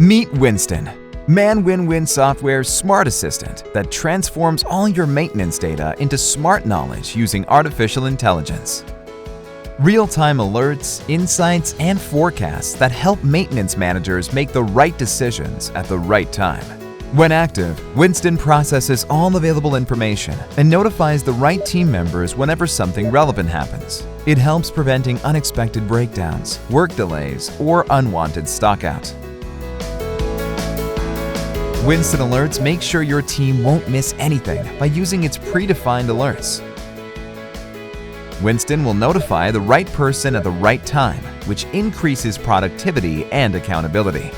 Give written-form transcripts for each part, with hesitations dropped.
Meet Winston, ManWinWin Software's smart assistant that transforms all your maintenance data into smart knowledge using artificial intelligence. Real-time alerts, insights, and forecasts that help maintenance managers make the right decisions at the right time. When active, Winston processes all available information and notifies the right team members whenever something relevant happens. It helps preventing unexpected breakdowns, work delays, or unwanted stockout. Winston Alerts make sure your team won't miss anything by using its predefined alerts. Winston will notify the right person at the right time, which increases productivity and accountability.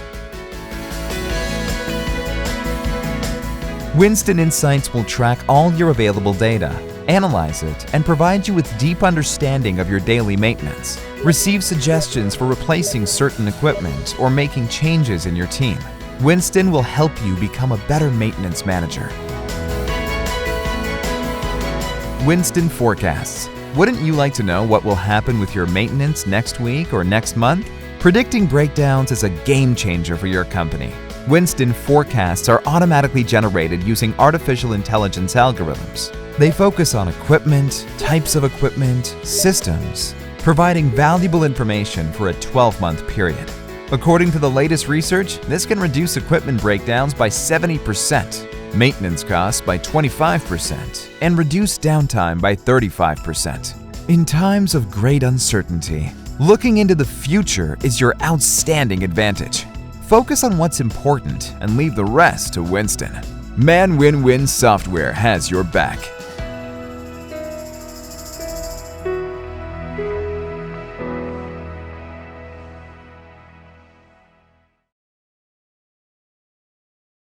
Winston Insights will track all your available data, analyze it, and provide you with deep understanding of your daily maintenance. Receive suggestions for replacing certain equipment or making changes in your team. Winston will help you become a better maintenance manager. Winston Forecasts. Wouldn't you like to know what will happen with your maintenance next week or next month? Predicting breakdowns is a game changer for your company. Winston Forecasts are automatically generated using artificial intelligence algorithms. They focus on equipment, types of equipment, systems, providing valuable information for a 12-month period. According to the latest research, this can reduce equipment breakdowns by 70%, maintenance costs by 25%, and reduce downtime by 35%. In times of great uncertainty, looking into the future is your outstanding advantage. Focus on what's important and leave the rest to Winston. ManWinWin Software has your back.